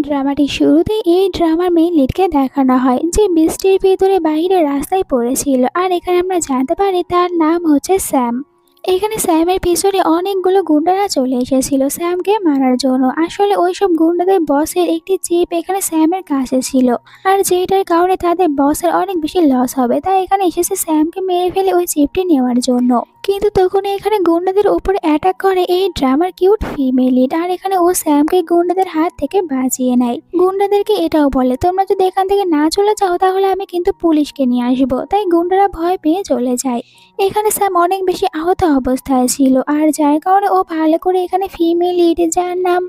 ড্রামাটির শুরুতে এই ড্রামার মেইন লিডকে দেখানো হয় যে বৃষ্টির ভিতরে বাইরে রাস্তায় পড়েছিল, আর এখানে আমরা জানতে পারি তার নাম হচ্ছে স্যাম। এখানে স্যামের পিছনে অনেকগুলো গুন্ডারা চলে এসেছিল স্যামকে মারার জন্য। আসলে ওইসব গুন্ডাদের বসের একটি চিপ এখানে স্যামের কাছে ছিল, আর যেটার কারণে তাদের বসের অনেক বেশি লস হবে, তাই এখানে এসেছে স্যামকে মেরে ফেলে ওই চিপটি নেওয়ার জন্য। কিন্তু তখন এখানে গুন্ডাদের উপরে অ্যাটাক করে এই ড্রামার কিউট ফিমেল লিড, আর এখানে ও স্যামকে গুন্ডাদের হাত থেকে বাঁচিয়ে নেয়। গুন্ডাদেরকে এটাও বলে তোমরা যদি এখান থেকে না চলে যাও তাহলে আমি কিন্তু পুলিশকে নিয়ে আসবো, তাই গুন্ডারা ভয় পেয়ে চলে যায়। এখানে স্যাম অনেক বেশি আহত অবস্থায় ছিল, আর যার কারণে ও ভালো করে এখানে ফিমেল লিড যার নাম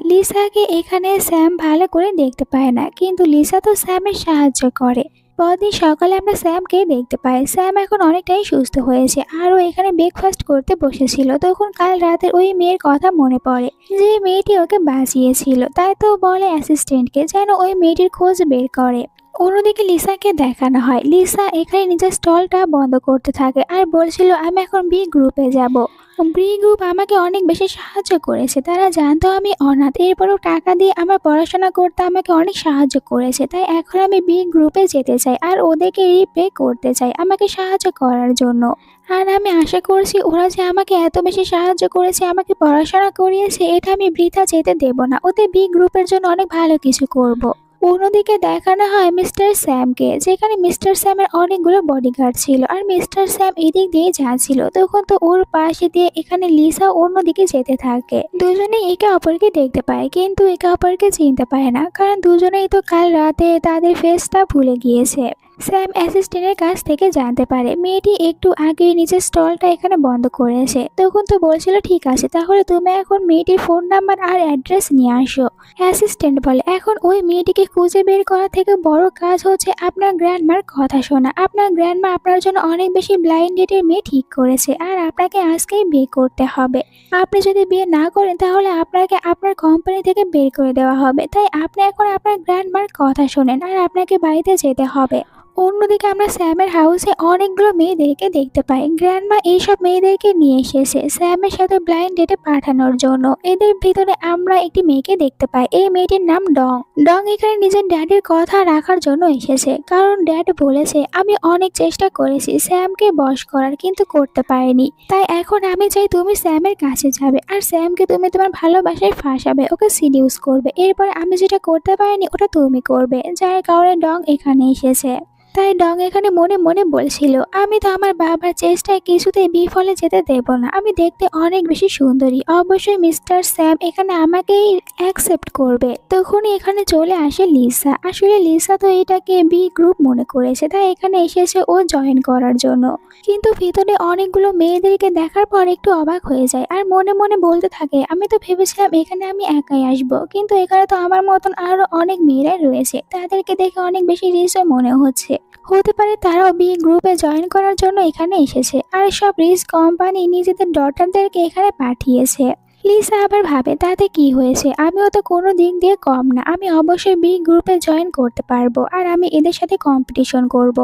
লিসাকে এখানে স্যাম ভালো করে দেখতে পায় না, কিন্তু লিসা তো স্যামের সাহায্য করে। পরদিন সকালে আমরা স্যামকে দেখতে পাই। স্যাম এখন অনেকটাই সুস্থ হয়েছে, আর ও এখানে ব্রেকফাস্ট করতে বসেছিল। তখন কাল রাতের ওই মেয়ের কথা মনে পড়ে যে মেয়েটি ওকে বাঁচিয়েছিল, তাই তো বলে অ্যাসিস্ট্যান্টকে যেন ওই মেয়েটির খোঁজ বের করে। অন্যদিকে লিসাকে দেখানো হয় লিসা এখানে নিজের স্টলটা বন্ধ করতে থাকে আর বলছিল আমি এখন বি গ্রুপে যাব। বি গ্রুপ আমাকে অনেক বেশি সাহায্য করেছে, তারা জানতো আমি অনাথ, এরপরও টাকা দিয়ে আমার পড়াশোনা করতে আমাকে অনেক সাহায্য করেছে, তাই এখন আমি বি গ্রুপে যেতে চাই আর ওদেরকে রিপে করতে চাই আমাকে সাহায্য করার জন্য। আর আমি আশা করছি ওরা যে আমাকে এত বেশি সাহায্য করেছে, আমাকে পড়াশোনা করিয়েছে, এটা আমি বৃথা যেতে দেব না, ওদের বি গ্রুপের জন্য অনেক ভালো কিছু করব। অন্যদিকে দেখানো হয় মিস্টার স্যামকে, যেখানে মিস্টার স্যামের অনেকগুলো বডিগার্ড ছিল, আর মিস্টার স্যাম এদিক দিয়ে যাচ্ছিল। তখন তো ওর পাশে দিয়ে এখানে লিসা অন্যদিকে যেতে থাকে। দুজনেই একে অপরকে দেখতে পায়, কিন্তু একে অপরকে চিনতে পারে না, কারণ দুজনেই তো কাল রাতে তাদের ফেসটা ভুলে গিয়েছে। স্যাম অ্যাসিস্ট্যান্টের কাছ থেকে জানতে পারে মেয়েটি একটু আগে নিজের স্টলটা এখানে বন্ধ করেছে। তখন তো বলছিল ঠিক আছে, তাহলে তুমি এখন মেয়েটির ফোন নাম্বার আর অ্যাড্রেস নিয়ে আসো। অ্যাসিস্ট্যান্ট বলে এখন ওই মেয়েটিকে খুঁজে বের করা থেকে বড় কাজ হচ্ছে আপনার গ্র্যান্ডমার কথা শোনা। আপনার গ্র্যান্ডমা আপনার জন্য অনেক বেশি ব্লাইন্ড ডেটের মেয়ে ঠিক করেছে, আর আপনাকে আজকেই বিয়ে করতে হবে। আপনি যদি বিয়ে না করেন তাহলে আপনাকে আপনার কোম্পানি থেকে বের করে দেওয়া হবে, তাই আপনি এখন আপনার গ্র্যান্ডমার কথা শোনেন আর আপনাকে বাড়িতে যেতে হবে। অন্যদিকে আমরা স্যামের হাউসে অনেকগুলো মেয়েদেরকে দেখতে পাই। গ্র্যান্ডমা এইসব মেয়েদেরকে নিয়ে এসেছে স্যামের সাথে ব্লাইন্ড ডেটে পাঠানোর জন্য। এদের ভিতরে আমরা একটি মেয়েকে দেখতে পাই, এই মেয়েটির নাম ডং। ডং এখানে নিজের ড্যাডির কথা রাখার জন্য এসেছে, কারণ ড্যাড বলেছে আমি অনেক চেষ্টা করেছি স্যামকে বশ করার, কিন্তু করতে পারিনি, তাই এখন আমি চাই তুমি স্যামের কাছে যাবে আর স্যামকে তুমি তোমার ভালোবাসায় ফাঁসাবে, ওকে সিডিউস করবে, এরপর আমি যেটা করতে পারিনি ওটা তুমি করবে, যার কারণে ডং এখানে এসেছে। তাই ডং এখানে মনে মনে বলছিল আমি তো আমার বাবার চেষ্টায় কিছুতেই বিফলে যেতে দেব না, আমি দেখতে অনেক বেশি সুন্দরী, অবশ্যই মিস্টার স্যাম এখানে আমাকেই অ্যাকসেপ্ট করবে। তখনই এখানে চলে আসে লিসা। আসলে লিসা তো এটাকে বি গ্রুপ মনে করেছে, তাই এখানে এসেছে ও জয়েন করার জন্য, কিন্তু ভিতরে অনেকগুলো মেয়েদেরকে দেখার পর একটু অবাক হয়ে যায় আর মনে মনে বলতে থাকে আমি তো ভেবেছিলাম এখানে আমি একাই আসবো, কিন্তু এখানে তো আমার মতন আরো অনেক মেয়েরাই রয়েছে, তাদেরকে দেখে অনেক বেশি রিচও মনে হচ্ছে, হতে পারে তারাও বি গ্রুপে জয়েন করার জন্য এখানে এসেছে, আর সব রিচ কোম্পানি নিজেদের ডটারদেরকে এখানে পাঠিয়েছে। লিসা আবার ভাবে তাতে কি হয়েছে, আমিও তো কোনো দিক দিয়ে কম না, আমি অবশ্যই বি গ্রুপে জয়েন করতে পারবো আর আমি এদের সাথে কম্পিটিশন করব।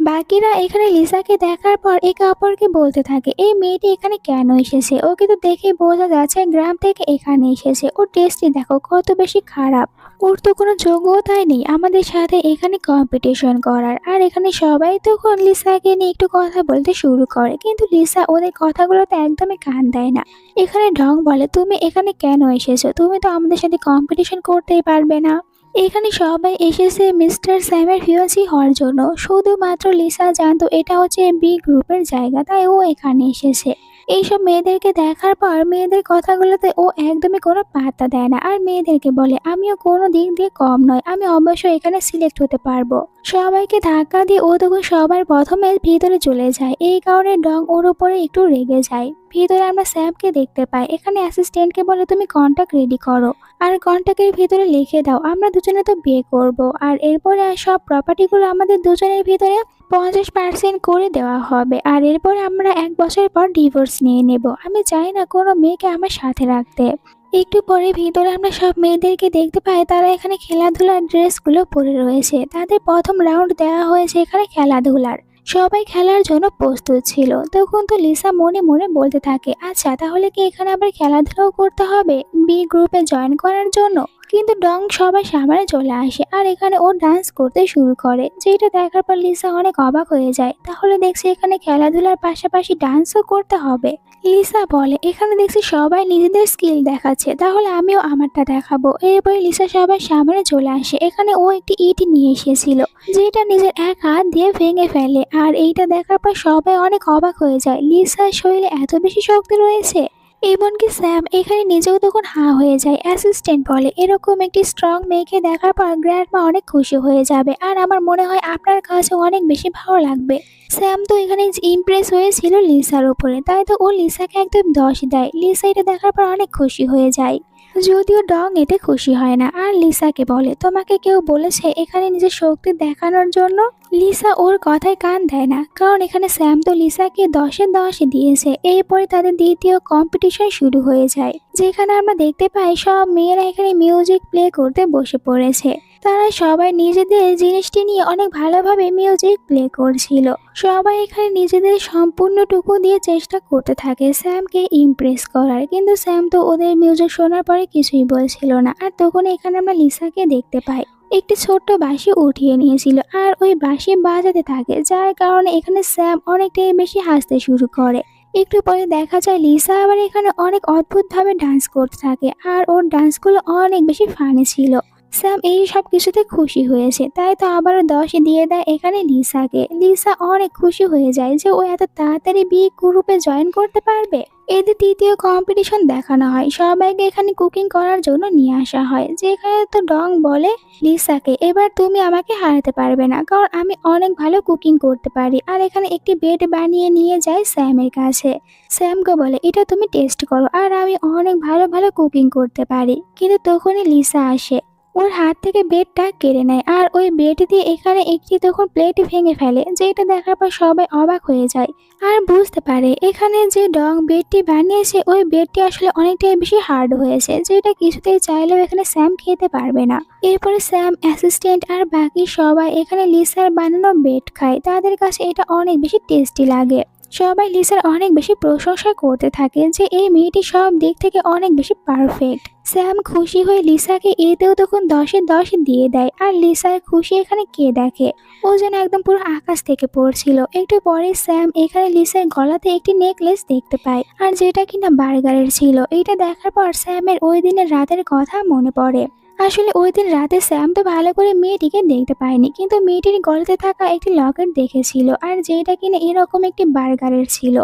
বাকিরা এখানে লিসাকে দেখার পর একে অপরকে বলতে থাকে এই মেয়েটি এখানে কেন এসেছে, ওকে তো দেখে বোঝা যাচ্ছে গ্রাম থেকে এখানে এসেছে, ওর টেস্টই দেখো কত বেশি খারাপ, ওর তো কোনো যোগ্যতাই নেই আমাদের সাথে এখানে কম্পিটিশন করার। আর এখানে সবাই তখন লিসাকে নিয়ে একটু কথা বলতে শুরু করে, কিন্তু লিসা ওদের কথাগুলোতে একদমই কান দেয় না। এখানে ঢং বলে তুমি এখানে কেন এসেছো, তুমি তো আমাদের সাথে কম্পিটিশন করতেই পারবে না। এখানে সবাই এসেছে মিস্টার স্যামের ফিয়ান্সি হওয়ার জন্য, শুধুমাত্র লিসা জানতো এটা হচ্ছে বি গ্রুপের জায়গা, তাই ও এখানে এসেছে। এইসব মেয়েদেরকে দেখার পর মেয়েদের কথাগুলোতে ও একদমই কোনো পাত্তা দেয় না, আর মেয়েদেরকে বলে আমিও কোনো দিক দিয়ে কম নয়, আমি অবশ্যই এখানে সিলেক্ট হতে পারবো। সবাইকে ধাক্কা দিয়ে ও তখন সবার প্রথমে ভিতরে চলে যায়, এই কারণে ডং ওর উপরে একটু রেগে যায়। ভিতরে আমরা স্যামকে দেখতে পাই, এখানে অ্যাসিস্ট্যান্টকে বলে তুমি কন্ট্যাক্ট রেডি করো আর কন্ট্যাক্টের ভিতরে লিখে দাও আমরা দুজনে তো বিয়ে করব, আর এরপরে সব প্রপার্টিগুলো আমাদের দুজনের ভিতরে 50% করে দেওয়া হবে, আর এরপর আমরা 1 বছর পর ডিভোর্স নিয়ে নেব, আমি চাই না কোনো মেয়েকে আমার সাথে রাখতে। একটু পরে ভিতরে আমরা সব মেয়েদেরকে দেখতে পাই, তারা এখানে খেলাধুলার ড্রেসগুলো পরে রয়েছে, তাদের প্রথম রাউন্ড দেওয়া হয়েছে এখানে খেলাধুলার, সবাই খেলার জন্য প্রস্তুত ছিল। তখন তো লিসা মনে মনে বলতে থাকে আচ্ছা তাহলে কি এখানে আবার খেলাধুলাও করতে হবে বি গ্রুপে জয়েন করার জন্য, কিন্তু ডং সবার সামনে চলে আসে আর এখানে ও ডান্স করতে শুরু করে, যেটা দেখার পর লিসা অনেক অবাক হয়ে যায়। তাহলে দেখছি এখানে খেলাধুলার পাশাপাশি ডান্সও করতে হবে। লিসা বলে, এখানে দেখছি সবাই নিজেদের স্কিল দেখাচ্ছে, তাহলে আমিও আমারটা দেখাবো। এরপরে লিসা সবার সামনে চলে আসে। এখানে ও একটি ইট নিয়ে এসেছিল, যেটা নিজের এক হাত দিয়ে ভেঙে ফেলে। আর এইটা দেখার পর সবাই অনেক অবাক হয়ে যায়, লিসার শরীরে এত বেশি শক্তি রয়েছে। এমনকি স্যাম এখানে নিজেও তখন হাঁ হয়ে যায়। অ্যাসিস্ট্যান্ট বলে, এরকম একটি স্ট্রং মেয়েকে দেখার পর গ্র্যান্ডমা অনেক খুশি হয়ে যাবে, আর আমার মনে হয় আপনার কাছে অনেক বেশি ভালো লাগবে। স্যাম তো এখানে ইমপ্রেস হয়েছিল লিসার উপরে, তাই তো ও লিসাকে একদম 10 দেয়। লিসা এটা দেখার পর অনেক খুশি হয়ে যায়, যদিও ডং এতে খুশি হয় না। আর লিসাকে বলে, তোমাকে কেউ বলেছে এখানে নিজের শক্তি দেখানোর জন্য? লিসা ওর কথায় কান দেয় না, কারণ এখানে স্যাম তো লিসাকে 10-10 দিয়েছে। এরপরে তাদের দ্বিতীয় কম্পিটিশন শুরু হয়ে যায়, যেখানে আমরা দেখতে পাই সব মেয়েরা এখানে মিউজিক প্লে করতে বসে পড়েছে। তারা সবাই নিজেদের জিনিসটি নিয়ে অনেক ভালোভাবে মিউজিক প্লে করছিল। সবাই এখানে নিজেদের সম্পূর্ণটুকু দিয়ে চেষ্টা করতে থাকে স্যামকে ইমপ্রেস করার, কিন্তু স্যাম তো ওদের মিউজিক শোনার পরে কিছুই বলছিল না। আর তখন এখানে আমরা লিসাকে দেখতে পাই একটি ছোট্ট বাঁশি উঠিয়ে নিয়েছিল, আর ওই বাঁশি বাজাতে থাকে, যার কারণে এখানে স্যাম অনেকটাই বেশি হাসতে শুরু করে। একটু পরে দেখা যায় লিসা আবার এখানে অনেক অদ্ভুতভাবে ডান্স করতে থাকে, আর ওর ডান্সগুলো অনেক বেশি ফানি ছিল। স্যাম এই সব কিছুতে খুশি হয়েছে, তাই তো আবারও 10 দিয়ে দেয় এখানে লিসাকে। লিসা অনেক খুশি হয়ে যায় যে ও এত তাড়াতাড়ি বিয়ে গ্রুপে জয়েন করতে পারবে। এদের তৃতীয় কম্পিটিশন দেখানো হয়, সবাইকে এখানে কুকিং করার জন্য নিয়ে আসা হয়, যেখানে তো ডং বলে লিসাকে, এবার তুমি আমাকে হারাতে পারবে না, কারণ আমি অনেক ভালো কুকিং করতে পারি। আর এখানে একটি বেড বানিয়ে নিয়ে যায় স্যামের কাছে। স্যামকে বলে, এটা তুমি টেস্ট করো, আর আমি অনেক ভালো ভালো কুকিং করতে পারি। কিন্তু তখনই লিসা আসে, ওর হাত থেকে বেডটা কেড়ে নেয়, আর ওই বেড দিয়ে এখানে একটি তখন প্লেট ভেঙে ফেলে, যেটা দেখার পর সবাই অবাক হয়ে যায় আর বুঝতে পারে এখানে যে ডং বেডটি বানিয়েছে ওই বেডটি আসলে অনেকটাই বেশি হার্ড হয়েছে, যেটা কিছুতেই চাইলেও এখানে স্যাম খেতে পারবে না। এরপরে স্যাম, অ্যাসিস্ট্যান্ট আর বাকি সবাই এখানে লিসার বানানো বেড খায়। তাদের কাছে এটা অনেক বেশি টেস্টি লাগে। সবাই লিসার অনেক বেশি প্রশংসা করতে থাকে যে এই মেয়েটি সব দিক থেকে অনেক বেশি পারফেক্ট। স্যাম খুশি হয়ে লিসাকে এতেও তখন 10-10 দিয়ে দেয়। আর লিসার খুশি এখানে কে দেখে, ও যেন একদম পুরো আকাশ থেকে পড়ছিল। একটু পরে স্যাম এখানে লিসার গলাতে একটি নেকলেস দেখতে পায়, আর যেটা কিনা বার্গারের ছিল। এটা দেখার পর স্যামের ওই দিনের রাতের কথা মনে পড়ে। আসলে ওই দিন রাতে স্যাম তো ভালো করে মেয়েটিকে দেখতে পায়নি, কিন্তু মেয়েটির গলাতে থাকা একটি লকেট দেখেছিল, আর যেটা কিনা এরকম একটি বার্গারের ছিল।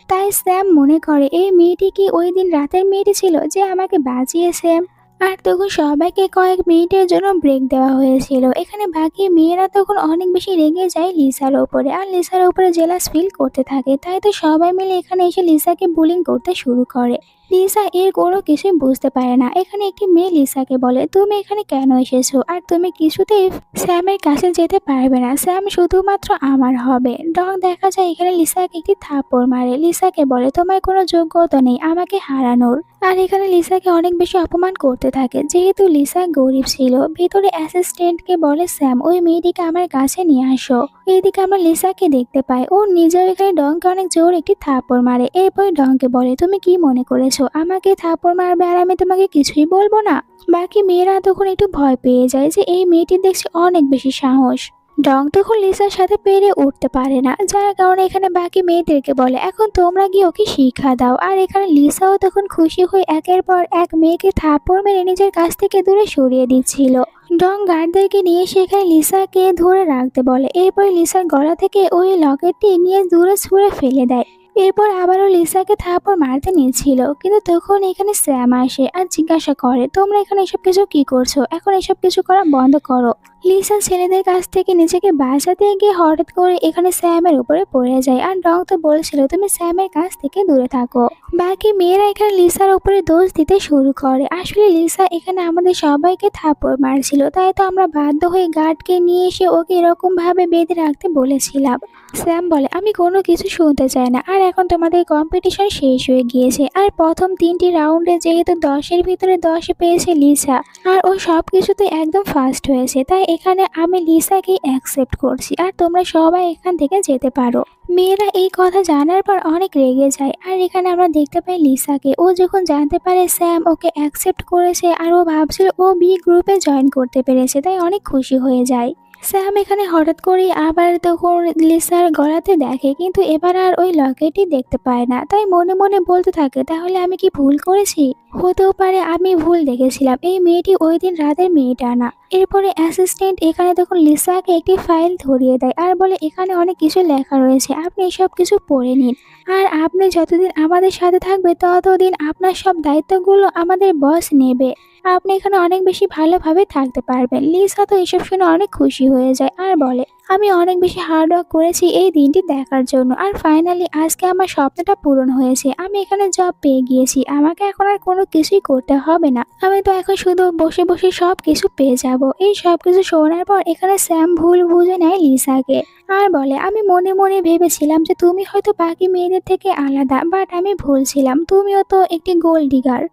তাই স্যাম মনে করে এই মেয়েটি কি ওই দিন রাতের মেয়েটি ছিল যে আমাকে বাঁচিয়েছে। আর তখন সবাইকে কয়েক মিনিটের জন্য ব্রেক দেওয়া হয়েছিল। এখানে বাকি মেয়েরা তখন অনেক বেশি রেগে যায় লিসার ওপরে, আর লিসার ওপরে জেলাস ফিল করতে থাকে। তাই তো সবাই মিলে এখানে এসে লিসাকে বুলিং করতে শুরু করে। লিসা এর কোনো কিছুই বুঝতে পারে না। এখানে একটি মেয়ে লিসাকে বলে, তুমি এখানে কেন এসেছো, আর তুমি কিছুতেই স্যামের কাছে যেতে পারবে না, স্যাম শুধুমাত্র আমার হবে। ডং দেখা যায় এখানে লিসাকে একটি থাপ্পড় মারে। লিসাকে বলে, তোমার কোনো যোগ্যতা নেই আমাকে হারানোর। আর এখানে লিসাকে অনেক বেশি অপমান করতে থাকে, যেহেতু লিসা গরিব ছিল। ভিতরে অ্যাসিস্ট্যান্টকে বলে, স্যাম ওই মেয়েটিকে আমার কাছে নিয়ে আসো। এইদিকে আমরা লিসাকে দেখতে পাই, ও নিজেও এখানে ডংকে অনেক জোর একটি থাপ্পড় মারে। এরপর ডংকে বলে, তুমি কি মনে করেছো আমাকে থাপ্পড় মারবে আর আমি তোমাকে কিছুই বলবো না? বাকি মেয়েরা তখন একটু ভয় পেয়ে যায় যে এই মেয়েটির দেখছি অনেক বেশি সাহস। ডং তখন লিসার সাথে পেরে উঠতে পারে না, যার কারণে এখানে বাকি মেয়েদেরকে বলে, এখন তোমরা গিয়ে ওকে শিক্ষা দাও। আর এখানে লিসাও তখন খুশি হয়ে একের পর এক মেয়েকে থাপ্পড় মেরে নিজের কাছ থেকে দূরে সরিয়ে দিচ্ছিল। ডং গার্ডদেরকে নিয়ে সেখানে লিসাকে ধরে রাখতে বলে। এরপর লিসার গলা থেকে ওই লকেটটি নিয়ে দূরে ছুঁড়ে ফেলে দেয়। এরপর আবারও লিসাকে থাপ্পড় মারতে নিয়েছিল, কিন্তু তখন এখানে স্যাম আসে আর জিজ্ঞাসা করে, তোমরা এখানে এসব কিছু কি করছো, এখন এসব কিছু করা বন্ধ করো। লিসা ছেলেদের কাছ থেকে নিজেকে বাঁচাতে গিয়ে হঠাৎ করে এখানে স্যামের উপরে পড়ে যায়। আর ডং তো বলছিল তুমি স্যামের কাছ থেকে দূরে থাকো। বাকি মেয়েরা এখানে লিসার উপরে দোষ দিতে শুরু করে। আসলে লিসা এখানে আমাদের সবাইকে থাপ্পড় মারছিল, তাই তো আমরা বাধ্য হয়ে গার্ডকে নিয়ে এসে ওকে এরকম ভাবে বেঁধে রাখতে বলেছিলাম। স্যাম বলে, আমি কোনো কিছু শুনতে চাই না, আর এখন তোমাদের কম্পিটিশন শেষ হয়ে গিয়েছে। আর প্রথম 3টি রাউন্ডে যেহেতু 10-এর ভিতরে 10 পেয়েছে লিসা, আর ও সব কিছুতে একদম ফার্স্ট হয়েছে, তাই এখানে আমি লিসাকে অ্যাকসেপ্ট করছি আর তোমরা সবাই এখান থেকে যেতে পারো। মেয়েরা এই কথা জানার পর অনেক রেগে যায় আর এখানে আমরা দেখতে পাই লিসাকে। ও যখন জানতে পারে স্যাম ওকে অ্যাকসেপ্ট করেছে আর ও ভাবছিল ও বি গ্রুপে জয়েন করতে পেরেছে, তাই অনেক খুশি হয়ে যায়। স্যাম এখানে হঠাৎ করেই আবার তখন লিসার গলাতে দেখে, কিন্তু এবার আর ওই লকেটটি দেখতে পায় না। তাই মনে মনে বলতে থাকে, তাহলে আমি কি ভুল করেছি? হতেও পারে আমি ভুল দেখেছিলাম, এই মেয়েটি ওই দিন রাতের মেয়েটা না। এরপরে অ্যাসিস্ট্যান্ট এখানে তখন লিসাকে একটি ফাইল ধরিয়ে দেয় আর বলে এখানে অনেক কিছু লেখা রয়েছে, আপনি এসব কিছু পড়ে নিন। আর আপনি যতদিন আমাদের সাথে থাকবে ততদিন আপনার সব দায়িত্বগুলো আমাদের বস নেবে। আপনি এখানে অনেক বেশি ভালোভাবে থাকতে পারবেন। লিসা তো এসব শুনে অনেক খুশি হয়ে যায় আর বলে, আমি অনেক বেশি হার্ড ওয়ার্ক করেছি এই দিনটি দেখার জন্য, আর ফাইনালি আজকে আমার স্বপ্নটা পূরণ হয়েছে। আমি এখানে জব পেয়ে গিয়েছি, আমাকে এখন আর কোনো কিছুই করতে হবে না। আমি তো এখন শুধু বসে বসে সব কিছু পেয়ে যাব। এই সব কিছু শোনার পর এখানে স্যাম ভুল বুঝে নেয় লিসাকে আর বলে, আমি মনে মনে ভেবেছিলাম যে তুমি হয়তো বাকি মেয়েদের থেকে আলাদা, বাট আমি ভুল ছিলাম, তুমিও তো একটি গোল্ড ডিগার।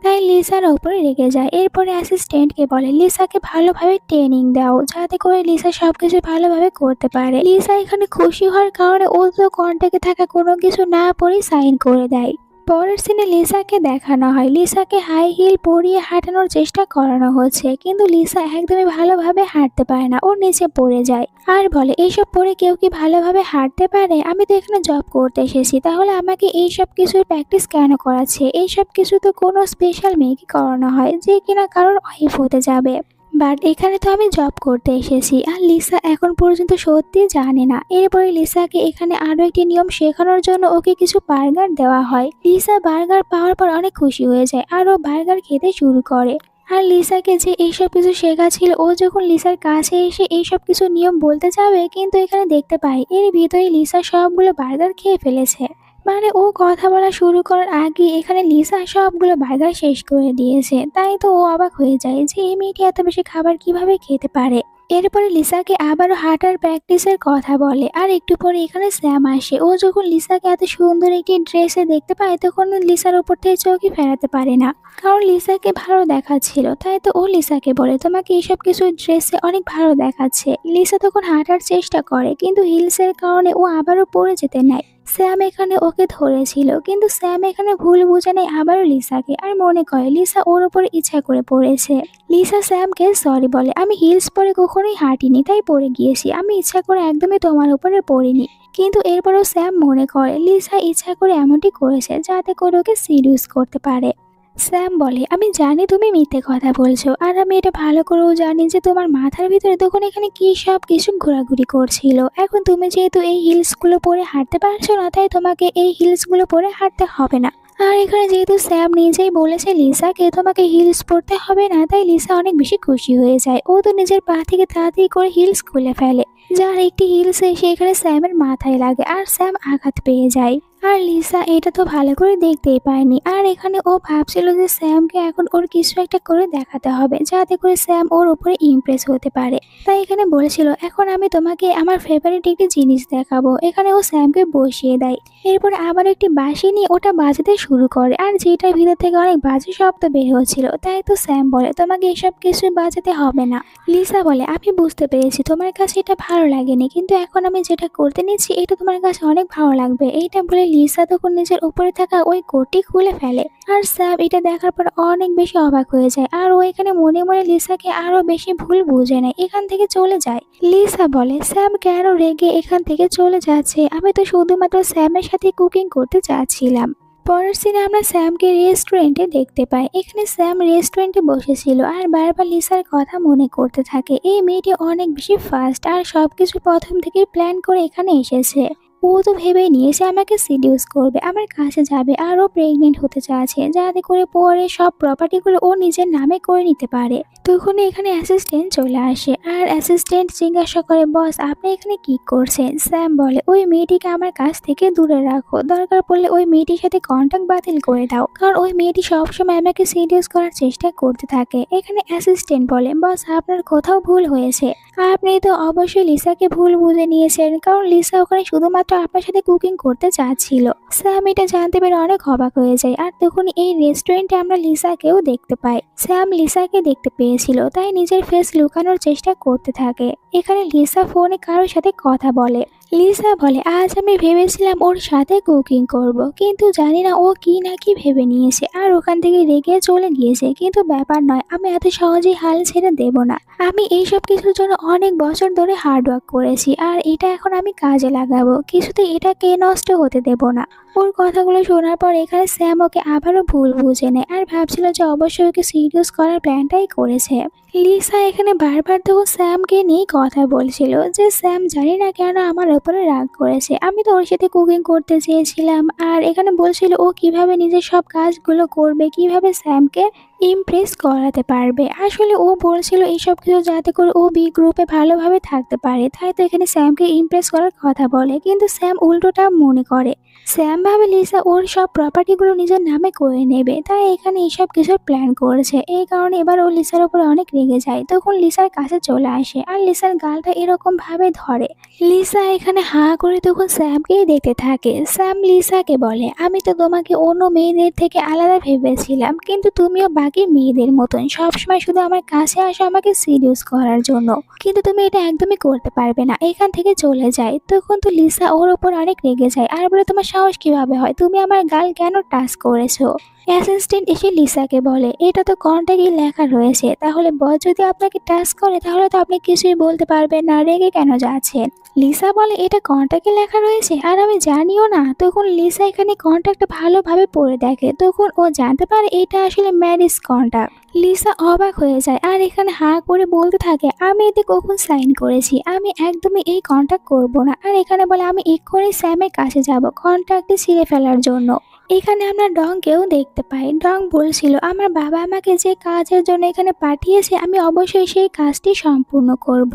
তাই লিসার ওপরে রেগে যায়। এরপরে অ্যাসিস্ট্যান্টকে বলে, লিসাকে ভালোভাবে ট্রেনিং দাও যাতে করে লিসা সবকিছু ভালোভাবে করতে পারে। লিসা এখানে খুশি হওয়ার কারণে ও তো কন্ট্রাক্টে থাকা কোনো কিছু না পরে সাইন করে দেয়। পরের সিনে লিসাকে দেখানো হয়, লিসাকে হাই হিল পরিয়ে হাঁটানোর চেষ্টা করানো হচ্ছে, কিন্তু লিসা একদমই ভালোভাবে হাঁটতে পারে না, ও নিচে পড়ে যায় আর বলে, এইসব পরে কেউ কি ভালোভাবে হাঁটতে পারে? আমি তো এখানে জব করতে এসেছি, তাহলে আমাকে এইসব কিছুর প্র্যাকটিস কেন করাচ্ছে? এইসব কিছু তো কোনো স্পেশাল মেয়েকে করানো হয় যে কিনা কারোর ওয়াইফ হতে যাবে, বাট এখানে তো আমি জব করতে এসেছি। আর লিসা এখন পর্যন্ত সত্যি জানে না। এরপরে লিসাকে এখানে আরো একটি নিয়ম শেখানোর জন্য ওকে কিছু বার্গার দেওয়া হয়। লিসা বার্গার পাওয়ার পর অনেক খুশি হয়ে যায় আর ও বার্গার খেতে শুরু করে। আর লিসাকে যে এইসব কিছু শেখাচ্ছিল, ও যখন লিসার কাছে এসে এইসব কিছু নিয়ম বলতে যাবে, কিন্তু এখানে দেখতে পাই এর ভিতরে লিসা সবগুলো বার্গার খেয়ে ফেলেছে। মানে ও কথা বলা শুরু করার আগে এখানে লিসা সবগুলো বার্গার শেষ করে দিয়েছে। তাই তো ও অবাক হয়ে যায় যে এই মেয়েটি এত বেশি খাবার কিভাবে খেতে পারে। এরপরে লিসাকে আবারও হাঁটার প্র্যাকটিসের কথা বলে আর একটু পরে এখানে স্যাম আসে। ও যখন লিসাকে এত সুন্দর একটি ড্রেসে দেখতে পায় তখন লিসার উপর থেকে চোখই ফেরাতে পারে না, কারণ লিসাকে ভালো দেখাচ্ছিল। তাই তো ও লিসাকে বলে, তোমাকে এইসব কিছু ড্রেসে অনেক ভালো দেখাচ্ছে। লিসা তখন হাঁটার চেষ্টা করে, কিন্তু হিলসের কারণে ও আবারও পড়ে যেতে নেয়। স্যাম এখানে ওকে ধরেছিল, কিন্তু স্যাম এখানে ভুল বুঝে নেয় আবারও লিসাকে আর মনে করে লিসা ওর উপরে ইচ্ছা করে পড়েছে। লিসা স্যামকে সরি বলে, আমি হিলস পরে কখনোই হাঁটিনি, তাই পড়ে গিয়েছি, আমি ইচ্ছা করে একদমই তোমার উপরে পড়িনি। কিন্তু এরপরও স্যাম মনে করে লিসা ইচ্ছা করে এমনটি করেছে যাতে করে ওকে সিরিয়াস করতে পারে। স্যাম বলে, আমি জানি তুমি মিথ্যে কথা বলছো, আর আমি এটা ভালো করেও জানি যে তোমার মাথার ভিতরে তখন এখানে কি সব কিছু ঘোরাঘুরি করছিল। এখন তুমি যেহেতু এই হিলসগুলো পরে হাঁটতে পারছো না, তাই তোমাকে এই হিলসগুলো পরে হাঁটতে হবে না। আর এখানে যেহেতু স্যাম নিজেই বলেছে লিসাকে তোমাকে হিলস পরতে হবে না, তাই লিসা অনেক বেশি খুশি হয়ে যায়। ও তো নিজের পা থেকে তাড়াতাড়ি করে হিলস খুলে ফেলে, যার একটি হিলস এসে এখানে স্যামের মাথায় লাগে আর স্যাম আঘাত পেয়ে যায়। আর লিসা এটা তো ভালো করে দেখতেই পায়নি, আর এখানে ও ভাবছিল যে স্যামকে এখন ওর কিছু একটা করে দেখাতে হবে যাতে করে স্যাম ওর উপরে ইমপ্রেস হতে পারে। তাই এখানে বলেছিল, এখন আমি তোমাকে আমার ফেভারিট একটি জিনিস দেখাবো। এখানে ও স্যামকে বসিয়ে দেয়। এরপর আবার একটি বাঁশি নিয়ে ওটা বাজাতে শুরু করে, আর যেটার ভিতর থেকে অনেক বাজে শব্দ বের হচ্ছিল। তাই তো স্যাম বলে, তোমাকে এসব কিছু বাজাতে হবে না। লিসা বলে, আমি বুঝতে পেরেছি তোমার কাছে এটা ভালো লাগেনি, কিন্তু এখন আমি যেটা করতে নিচ্ছি এটা তোমার কাছে অনেক ভালো লাগবে। এইটা বলে লিসা তখন নিজের উপরে থাকা ওই কোটটি খুলে ফেলে, আর স্যাম এটা দেখার পর অনেক বেশি অবাক হয়ে যায়। আর ও এখানে মনে মনে লিসাকে আরো বেশি ভুল বুঝে নেয়, এখান থেকে চলে যায়। লিসা বলে, স্যাম কেন রেগে এখান থেকে চলে যাচ্ছে? আমি তো শুধুমাত্র স্যামের সাথে কুকিং করতে চাচ্ছিলাম। পরের সিনে আমরা স্যামকে রেস্টুরেন্টে দেখতে পাই। এখানে স্যাম রেস্টুরেন্টে বসেছিল আর বারবার লিসার কথা মনে করতে থাকে। এই মেয়েটি অনেক বেশি ফাস্ট আর সবকিছু প্রথম থেকে প্ল্যান করে এখানে এসেছে। ও তো ভেবে নিয়েছে আমাকে সিডিউস করবে, আমার কাছে যাবে, আর ও প্রেগনেন্ট হতে চাচ্ছে যাতে করে পরে সব প্রপার্টিগুলো ও নিজের নামে করে নিতে পারে। তখন এখানে অ্যাসিস্ট্যান্ট চলে আসে আর অ্যাসিস্ট্যান্ট জিজ্ঞাসা করে, বস আপনি এখানে কি করছেন? স্যাম বলে, ওই মেয়েটিকে আমার কাছ থেকে দূরে রাখো, দরকার পড়লে ওই মেয়েটির সাথে কন্ট্যাক্ট বাতিল করে দাও, কারণ ওই মেয়েটি সবসময় আমাকে সিডিউস করার চেষ্টা করতে থাকে। এখানে অ্যাসিস্ট্যান্ট বলে, বস আপনার কোথাও ভুল হয়েছে, আপনি তো অবশ্যই লিসাকে ভুল বুঝে নিয়েছেন, কারণ লিসা ওখানে শুধুমাত্র আপনার সাথে কুকিং করতে চাচ্ছিল। স্যাম এটা জানতে পেরে অনেক অবাক হয়ে যায়। আর তখন এই রেস্টুরেন্টে আমরা লিসাকেও দেখতে পাই। স্যাম লিসাকে দেখতে পেয়েছিল, তাই নিজের ফেস লুকানোর চেষ্টা করতে থাকে। এখানে লিসা ফোনে কারোর সাথে কথা বলে। লিসা বলে, আজ আমি ভেবেছিলাম ওর সাথে কুকিং করব, কিন্তু জানি না ও কি না কি ভেবে নিয়েছে আর ওখান থেকে রেগে চলে গিয়েছে। কিন্তু ব্যাপার নয়, আমি এত সহজেই হাল ছেড়ে দেব না। আমি এইসব কিছুর জন্য অনেক বছর ধরে হার্ডওয়ার্ক করেছি, আর এটা এখন আমি কাজে লাগাবো। কিছুতেই এটাকে নষ্ট হতে দেব না। ওর কথাগুলো শোনার পর এখানে স্যাম ওকে আবারও ভুল বুঝে নেয় আর ভাবছিল যে অবশ্যই ওকে সিরিয়াস করার প্ল্যানটাই করেছে। লিসা এখানে বারবার তখন স্যামকে নিয়ে কথা বলছিল যে স্যাম জানি না কেন আমার উপরে রাগ করেছে, আমি তো ওর সাথে কুকিং করতে চেয়েছিলাম। আর এখানে বলছিল ও কিভাবে নিজের সব কাজগুলো করবে, কিভাবে স্যামকে ইমপ্রেস করাতে পারবে। আসলে ও বলছিল এইসব কিছু যাতে করে ও বি গ্রুপে ভালোভাবে থাকতে পারে, তাই তো এখানে স্যামকে ইমপ্রেস করার কথা বলে। কিন্তু স্যাম উল্টোটা মনে করে। স্যাম ভাবে লিসা ওর সব প্রপার্টিগুলো নিজের নামে করে নেবে, তাই এখানে এইসব কিছুর প্ল্যান করেছে। এই কারণে এবার ও লিসার উপরে অনেক রেগে যায়। তখন লিসার কাছে চলে আসে আর লিসার গালটা এরকম ভাবে ধরে। লিসা এখানে হাঁ করে তখন স্যামকেই দেখতে থাকে। স্যাম লিসাকে বলে, আমি তো তোমাকে অন্য মেয়েদের থেকে আলাদা ভেবেছিলাম, কিন্তু তুমিও বাকি মেয়েদের মতন সবসময় শুধু আমার কাছে আসো আমাকে সিরিয়াস করার জন্য, কিন্তু তুমি এটা একদমই করতে পারবে না, এখান থেকে চলে যায়। তখন তো লিসা ওর উপর অনেক রেগে যায় আর বলে, তোমার সাহস কিভাবে হয়, তুমি আমার গাল কেন টাচ করেছো? অ্যাসিস্ট্যান্ট এসে লিসাকে বলে, এটা তো কন্ট্রাক্টে লেখা রয়েছে, তাহলে বস যদি আপনাকে টাচ করে তাহলে তো আপনি কিছুই বলতে পারবেন না, রেগে কেন যাচ্ছেন? লিসা বলে, এটা কন্ট্রাক্টে লেখা রয়েছে আর আমি জানিও না। তখন লিসা এখানে কন্ট্রাক্টটা ভালোভাবে পড়ে দেখে, তখন ও জানতে পারে এটা আসলে ম্যারেজ কন্ট্রাক্ট। লিসা অবাক হয়ে যায় আর এখানে হাঁ করে বলতে থাকে, আমি এতে কখন সাইন করেছি, আমি একদমই এই কন্ট্রাক্ট করব না। আর এখানে বলে, আমি এক্ষুনি স্যামের কাছে যাব কন্ট্রাক্টটি ছিঁড়ে ফেলার জন্য। এখানে আমরা ডংকেও দেখতে পাই। ডং বলছিল, আমার বাবা আমাকে যে কাজের জন্য এখানে পাঠিয়েছে আমি অবশ্যই সেই কাজটি সম্পূর্ণ করব।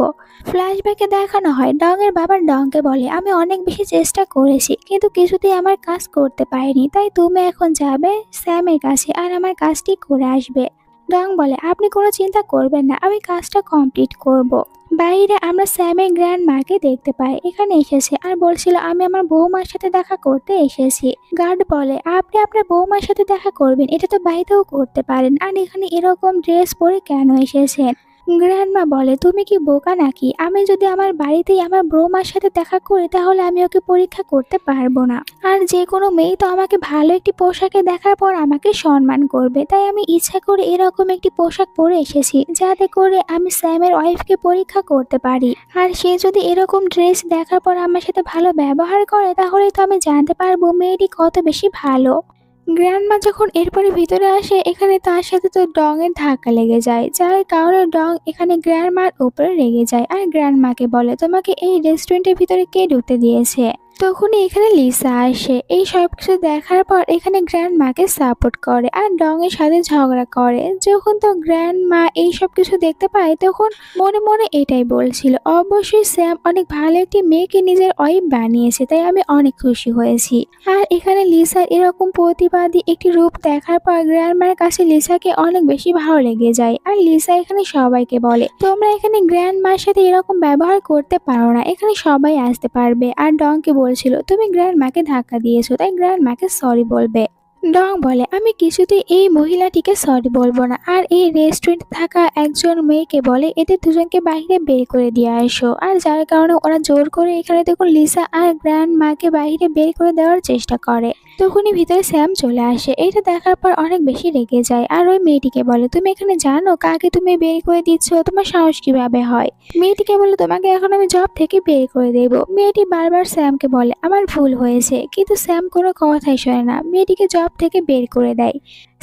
ফ্ল্যাশব্যাকে দেখানো হয় ডংয়ের বাবা ডংকে বলে, আমি অনেক বেশি চেষ্টা করেছি কিন্তু কিছুতেই আমার কাজ করতে পারিনি, তাই তুমি এখন যাবে স্যামের কাছে আর আমার কাজটি করে আসবে। ডং বলে, আপনি কোনো চিন্তা করবেন না, আমি কাজটা কমপ্লিট করব। বাইরে আমরা স্যামের গ্র্যান্ড মাকে দেখতে পাই, এখানে এসেছে আর বলছিল, আমি আমার বৌমার সাথে দেখা করতে এসেছি। গার্ড বলে, আপনি আপনার বৌমার সাথে দেখা করবেন, এটা তো বাড়িতেও করতে পারেন, আর এখানে এরকম ড্রেস পরে কেন এসেছেন? গ্র্যান্ডমা বলে, তুমি কি বোকা নাকি? আমি যদি আমার বাড়িতেই আমার বৌমার সাথে দেখা করি তাহলে আমি ওকে পরীক্ষা করতে পারবো না, আর যে কোনো মেয়ে তো আমাকে ভালো একটি পোশাকে দেখার পর আমাকে সম্মান করবে, তাই আমি ইচ্ছা করে এরকম একটি পোশাক পরে এসেছি যাতে করে আমি স্যামের ওয়াইফকে পরীক্ষা করতে পারি। আর সে যদি এরকম ড্রেস দেখার পর আমার সাথে ভালো ব্যবহার করে তাহলে তো আমি জানতে পারবো মেয়েটি কত বেশি ভালো। গ্র্যান্ডমা যখন এরপরে ভিতরে আসে এখানে তার সাথে তো ডং এর ধাক্কা লেগে যায়, যার কারণে ডং এখানে গ্র্যান্ডমার উপরে রেগে যায় আর গ্র্যান্ডমাকে বলে, তোমাকে এই রেস্টুরেন্টের ভিতরে কে ঢুকতে দিয়েছে? তখনই এখানে লিসা আসে। এই সব কিছু দেখার পর এখানে গ্র্যান্ডমাকে সাপোর্ট করে আর ডং এর সাথে ঝগড়া করে। যখন তো গ্র্যান্ডমা এই সব কিছু দেখতে পায় তখন মনে মনে এটাই বলছিল, অবশ্যই স্যাম অনেক ভালো একটি মেয়েকে নিজের ওয়াইফ বানিয়েছে, তাই আমি অনেক খুশি হয়েছি। আর এখানে লিসার এরকম প্রতিবাদী একটি রূপ দেখার পর গ্র্যান্ডমার কাছে লিসাকে অনেক বেশি ভালো লেগে যায়। আর লিসা এখানে সবাইকে বলে, তোমরা এখানে গ্র্যান্ডমার সাথে এরকম ব্যবহার করতে পারো না, এখানে সবাই আসতে পারবে। আর ডংকে বলছিল, তুমি গ্র্যান্ডমাকে ধাক্কা দিয়েছো তাই গ্র্যান্ডমাকে সরি বলবে। ডং বলে, আমি কিছুতেই এই মহিলাটিকে সরি বলবো না। আর এই রেস্টুরেন্টে থাকা একজন মেয়েকে বলে, এদের দুজনকে বাইরে বের করে দিয়ে আসো। আর যার কারণে ওরা জোর করে এখানে দেখুন লিসা আর গ্র্যান্ডমাকে বাইরে বের করে দেওয়ার চেষ্টা করে। তখনই ভিতরে স্যাম চলে আসে, এটা দেখার পর অনেক বেশি রেগে যায় আর ওই মেয়েটিকে বলে, তুমি এখানে জানো কাকে তুমি বের করে দিচ্ছ, তোমার সাহস কিভাবে হয়? মেয়েটিকে বলে, তোমাকে এখন আমি জব থেকে বের করে দেব। মেয়েটি বারবার স্যামকে বলে, আমার ভুল হয়েছে, কিন্তু স্যাম কোনো কথাই শোনে না, মেয়েটিকে জব থেকে বের করে দেয়।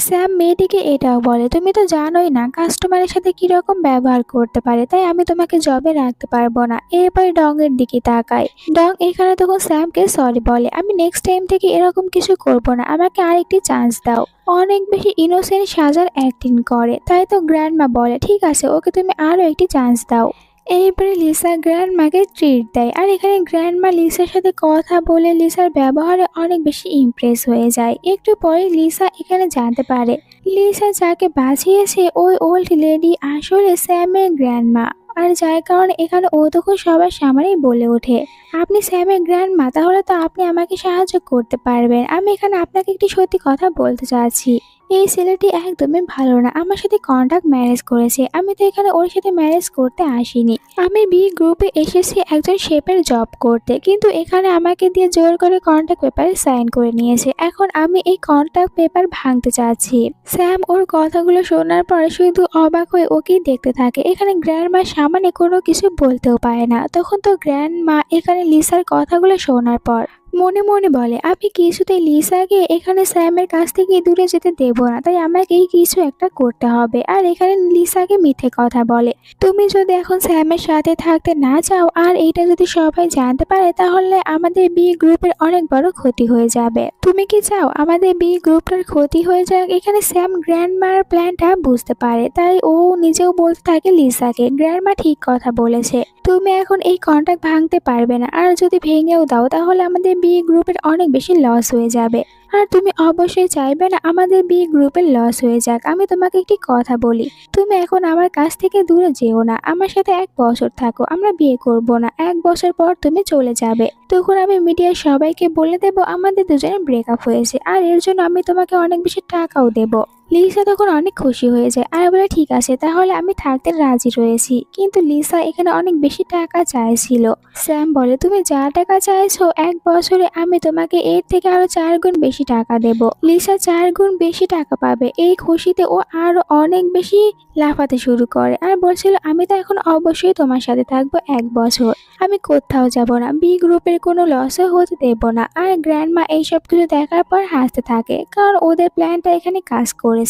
স্যাম মেয়েটিকে এটাও বলে, তুমি তো জানোই না কাস্টমারের সাথে কিরকম ব্যবহার করতে পারে, তাই আমি তোমাকে জবে রাখতে পারবো না। এরপরে ডং এর দিকে তাকায়। ডং এখানে তখন স্যামকে সরি বলে, আমি নেক্সট টাইম থেকে এরকম কিছু করব না, আমাকে আরেকটি চান্স দাও। অনেক বেশি ইনোসেন্ট সাজার অ্যাক্টিং করে, তাই তো গ্র্যান্ডমা বলে, ঠিক আছে ওকে তুমি আরো একটি চান্স দাও। এইবারে লিসা গ্র্যান্ডমাকে ট্রিট দেয় আর এখানে গ্র্যান্ডমা লিসার সাথে কথা বলে লিসার ব্যবহারে অনেক বেশি ইমপ্রেস হয়ে যায়। একটু পরে লিসা এখানে জানতে পারে লিসা যাকে বাঁচিয়েছে ওই ওল্ড লেডি আসলে স্যামের গ্র্যান্ডমা। আর যার কারণে এখানে ও তখন সবার সামনেই বলে ওঠে, আপনি স্যামের গ্র্যান্ডমা, তাহলে তো আপনি আমাকে সাহায্য করতে পারবেন। আমি এখানে আপনাকে একটি সত্যি কথা বলতে চাচ্ছি। এই ছেলেটি একদমই ভালো না, আমার সাথে কন্ট্যাক্ট ম্যারেজ করেছে। আমি তো এখানে ওর সাথে ম্যারেজ করতে আসিনি। আমি বি গ্রুপে এসেছি একজন শেফের জব করতে, কিন্তু এখানে আমাকে দিয়ে জোর করে কন্ট্যাক্ট পেপারে সাইন করে নিয়েছে। এখন আমি এই কন্ট্যাক্ট পেপার ভাঙতে চাচ্ছি। স্যাম ওর কথাগুলো শোনার পরে শুধু অবাক হয়ে ওকেই দেখতে থাকে। এখানে গ্র্যান্ডমার সামনে কোনো কিছু বলতেও পারে না। তখন তো গ্র্যান্ডমা এখানে লিসার কথাগুলো শোনার পর মনে মনে বলে, আমি কিছুতেই লিসাকে এখানে স্যামের কাছ থেকে দূরে যেতে দেব না, তাই আমাকেই কিছু একটা করতে হবে। আর এখানে লিসাকে মিথ্যে কথা বলে, তুমি যদি এখন স্যামের সাথে থাকতে না চাও আর এইটা যদি সবাই জানতে পারে, তাহলে আমাদের বি গ্রুপের অনেক বড় ক্ষতি হয়ে যাবে। তুমি কি চাও আমাদের বি গ্রুপটার ক্ষতি হয়ে যাক? এখানে স্যাম গ্র্যান্ডমার প্ল্যানটা বুঝতে পারে, তাই ও নিজেও বলতে থাকে লিসাকে, গ্র্যান্ডমা ঠিক কথা বলেছে, তুমি এখন এই কন্ট্রাক্ট ভাঙতে পারবে না। আর যদি ভেঙেও দাও তাহলে আমাদের বি গ্রুপের অনেক বেশি লস হয়ে যাবে। আর তুমি অবশ্যই চাইবে না আমাদের বি গ্রুপের লস হয়ে যাক। আমি তোমাকে একটি কথা বলি, তুমি এখন আমার কাছ থেকে দূরে যেও না, আমার সাথে 1 বছর থাকো, আমরা বিয়ে করব না। 1 বছর পর তুমি চলে যাবে, তখন আমি মিডিয়ার সবাইকে বলে দেব আমাদের দুজনের ব্রেকআপ হয়েছে, আর এর জন্য আমি তোমাকে অনেক বেশি টাকাও দেব। লিসা তখন অনেক খুশি হয়ে যায় আর বলে, ঠিক আছে, তাহলে আমি থাকতে রাজি রয়েছি। কিন্তু লিসা এখানে অনেক বেশি টাকা চাইছিল। স্যাম বলে, তুমি যা টাকা চাইছো 1 বছরে আমি তোমাকে এর থেকে আরো 4 গুণ বেশি টাকা দেব। লিসা 4 গুণ বেশি টাকা পাবে, এই খুশিতে ও আরো অনেক বেশি লাফাতে শুরু করে আর বলছিল, আমি তো এখন অবশ্যই তোমার সাথে থাকবো 1 বছর, আমি কোথাও যাব না, বি গ্রুপের কোনো লসও হতে দেব না। আর গ্র্যান্ডমা এইসব কিছু দেখার পর হাসতে থাকে, কারণ ওদের প্ল্যানটা এখানে কাজ করেছে।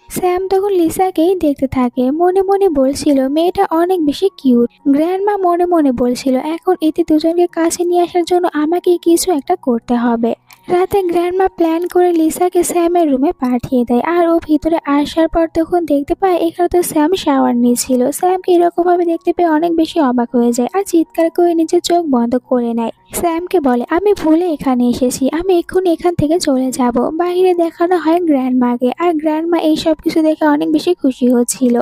স্যাম তখন লিসাকেই দেখতে থাকে, মনে মনে বলছিল মেয়েটা অনেক বেশি কিউট। গ্র্যান্ডমা মনে মনে বলছিল, এখন এতে দুজনকে কাছে নিয়ে আসার জন্য আমাকে কিছু একটা করতে হবে। রাতে গ্র্যান্ডমা প্ল্যান করে লিসাকে স্যামের রুমে পাঠিয়ে দেয়, আর ও ভিতরে আসার পর তখন দেখতে পায় এখানে তো স্যাম শাওয়ার নিয়েছিল। স্যামকে এরকম ভাবে দেখতে পেয়ে অনেক বেশি অবাক হয়ে যায় আর চিৎকার করে নিজের চোখ বন্ধ করে নেয়। স্যামকে বলে, আমি ভুলে এখানে এসেছি, আমি এক্ষুনি এখান থেকে চলে যাব। বাইরে দেখানো হয় গ্র্যান্ডমাকে, আর গ্র্যান্ডমা এই সব কিছু দেখে অনেক বেশি খুশি হচ্ছিল।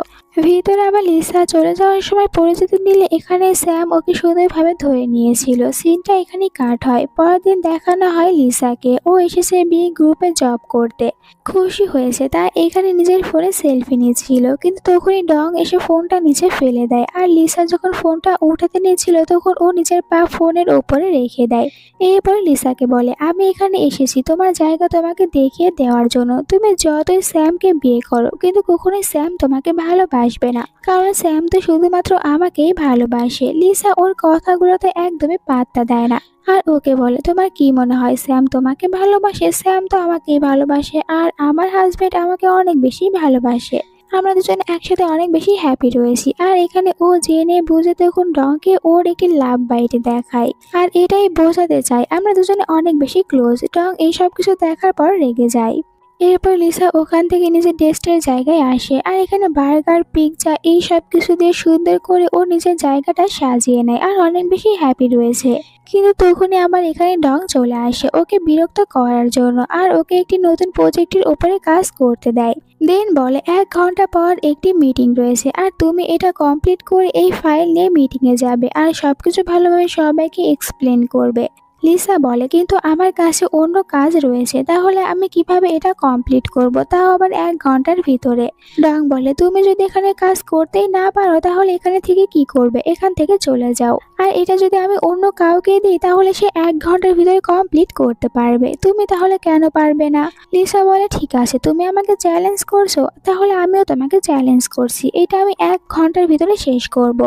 ভিতরে আবার লিসা চলে যাওয়ার সময় পরিচিতি নিলে এখানে স্যাম ওকে সুন্দরভাবে ধরে নিয়েছিল। সিনটা এখানেই কাট হয়। পরের দিন দেখানো হয় লিসাকে, ও এসেছে বি গ্রুপে জব করতে। খুশি হয়েছে তাই এখানে নিজের ফোনে সেলফি নিয়েছিল, কিন্তু তখনই ডং এসে ফোনটা নিচে ফেলে দেয়। আর লিসা যখন ফোনটা উঠাতে নিয়েছিল তখন ও নিজের পা ফোনের উপরে রেখে দেয়। এরপর লিসাকে বলে, আমি এখানে এসেছি তোমার জায়গা তোমাকে দেখিয়ে দেওয়ার জন্য। তুমি যতই স্যামকে বিয়ে করো, কিন্তু কখনোই স্যাম তোমাকে ভালোবাসবে না, কারণ স্যাম তো শুধুমাত্র আমাকেই ভালোবাসে। লিসা ওর কথাগুলোতে একদমই পাত্তা দেয় না আর ওকে বলে, তোমার কি মনে হয় স্যাম তোমাকে ভালোবাসে? স্যাম তো আমাকেই ভালোবাসে, আর আমার হাজবেন্ড আমাকে অনেক বেশি ভালোবাসে, আমরা দুজন একসাথে অনেক বেশি হ্যাপি রয়েছি। আর এখানে ও জেনে বুঝে তখন ডংকে ওর একটি লাভ বাইটে দেখায়, আর এটাই বোঝাতে চায় আমরা দুজনে অনেক বেশি ক্লোজ। ডং এইসব কিছু দেখার পর রেগে যায়। এরপর লিসা ওখান থেকে নিজের ডেস্কের জায়গায় আসে, আর এখানে বার্গার, পিৎজা এই সব কিছু দিয়ে সুন্দর করে ও নিজের জায়গাটা সাজিয়ে নেয় আর অনেক বেশি হ্যাপি রয়েছে। কিন্তু তখনই আবার এখানে ডং চলে আসে ওকে বিরক্ত করার জন্য, আর ওকে একটি নতুন প্রজেক্টের উপরে কাজ করতে দেয়। দেন বলে, 1 ঘন্টা পর একটি মিটিং রয়েছে, আর তুমি এটা কমপ্লিট করে এই ফাইল নিয়ে মিটিংয়ে যাবে আর সবকিছু ভালোভাবে সবাইকে এক্সপ্লেন করবে। লিসা বলে, কিন্তু আমার কাছে অন্য কাজ রয়েছে, তাহলে আমি কিভাবে এটা কমপ্লিট করব, তাও আবার 1 ঘন্টার ভিতরে। ডং বলে, তুমি যদি এখানে কাজ করতেই না পারো তাহলে এখানে থেকে কি করবে, এখান থেকে চলে যাও। আর এটা যদি আমি অন্য কাউকে দিই তাহলে সে 1 ঘন্টার ভিতরে কমপ্লিট করতে পারবে, তুমি তাহলে কেন পারবে না? লিসা বলে, ঠিক আছে, তুমি আমাকে চ্যালেঞ্জ করছো, তাহলে আমিও তোমাকে চ্যালেঞ্জ করছি, এটা আমি 1 ঘন্টার ভিতরে শেষ করব।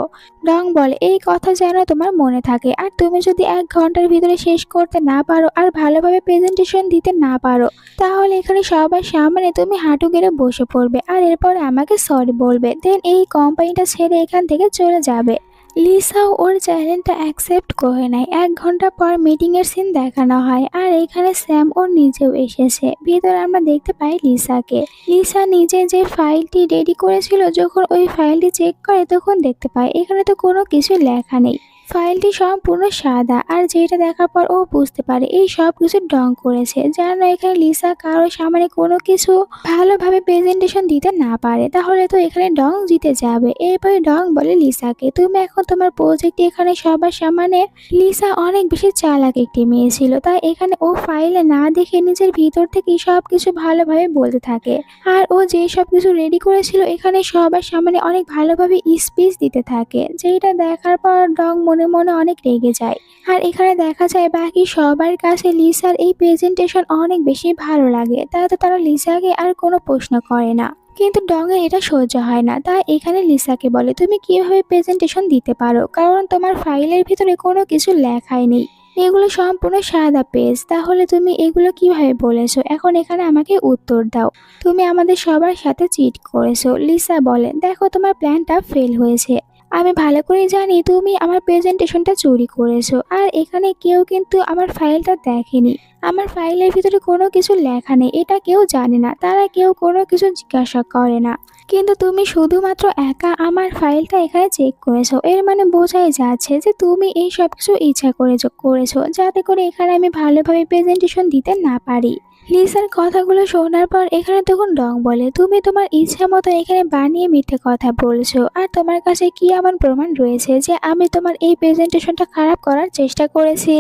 ডং বলে, এই কথা যেন তোমার মনে থাকে, আর তুমি যদি 1 ঘন্টার ভিতরে শেষ করতে না পারো আর ভালোভাবে প্রেজেন্টেশন দিতে না পারো, তাহলে এখানে সবার সামনে তুমি হাঁটু গেড়ে বসে পড়বে আর এরপরে আমাকে সরি বলবে, দেন এই কোম্পানিটা ছেড়ে এখান থেকে চলে যাবে। লিসাও ওর চ্যালেঞ্জটা অ্যাকসেপ্ট করে নেয়। 1 ঘন্টা পর মিটিংয়ের সিন দেখানো হয়, আর এখানে স্যাম ওর নিজেও এসেছে। ভিতরে আমরা দেখতে পাই লিসাকে। লিসা নিজে যে ফাইলটি রেডি করেছিল, যখন ওই ফাইলটি চেক করে তখন দেখতে পায় এখানে তো কোনো কিছু লেখা নেই। ফাইলটি সম্পূর্ণ সাদা, আর যেটা দেখার পর ও বুঝতে পারে এই সব কিছু ডং করেছে যেন এখানে লিসা কারো সামনে কোনো কিছু ভালোভাবে প্রেজেন্টেশন দিতে না পারে, তাহলে তো এখানে ডং জিতে যাবে। এরপরে ডং বলে লিসাকে, তুমি এখন তোমার প্রজেক্ট এখানে সবার সামনে। লিসা অনেক বেশি চালাক একটি মেয়ে ছিল, তাই এখানে ও ফাইলে না দেখে নিজের ভিতর থেকে সব কিছু ভালোভাবে বলতে থাকে। আর ও যে সব কিছু রেডি করেছিল এখানে সবার সামনে অনেক ভালোভাবে স্পিচ দিতে থাকে, যেটা দেখার পর ডং মনে মনে অনেক রেগে যায়। আর এখানে দেখা যায় বাকি সবার কাছে লিসার এই প্রেজেন্টেশন অনেক বেশি ভালো লাগে, তাই তো তারা লিসাকে আর কোনো প্রশ্ন করে না। কিন্তু ডংয়ের এটা সহ্য হয় না, তাই এখানে লিসাকে বলে, তুমি কিভাবে প্রেজেন্টেশন দিতে পারো, কারণ তোমার ফাইলের ভিতরে কোনো কিছু লেখাই নেই, এগুলো সম্পূর্ণ সাদা পেজ, তাহলে তুমি এগুলো কিভাবে বলেছো? এখন এখানে আমাকে উত্তর দাও। তুমি আমাদের সবার সাথে চিট করেছো। লিসা বলে, দেখো তোমার প্ল্যানটা ফেল হয়েছে, আমি ভালো করেই জানি তুমি আমার প্রেজেন্টেশনটা চুরি করেছো, আর এখানে কেউ কিন্তু আমার ফাইলটা দেখেনি, আমার ফাইলের ভিতরে কোনো কিছু লেখা নেই, এটা কেউ জানে না, তারা কেউ কোনো কিছু জিজ্ঞাসা করে না, কিন্তু তুমি শুধুমাত্র একা আমার ফাইলটা এখানে চেক করেছো, এর মানে বোঝাই যাচ্ছে যে তুমি এই সব কিছু ইচ্ছা করেছো যাতে করে এখানে আমি ভালোভাবে প্রেজেন্টেশন দিতে না পারি। লিসার কথাগুলো শোনার পর এখানে তখন ডং বলে, তুমি তোমার ইচ্ছা মতো এখানে বানিয়ে মিথ্যে কথা বলছো, আর তোমার কাছে কি এমন প্রমাণ রয়েছে যে আমি তোমার এই প্রেজেন্টেশনটা খারাপ করার চেষ্টা করেছি?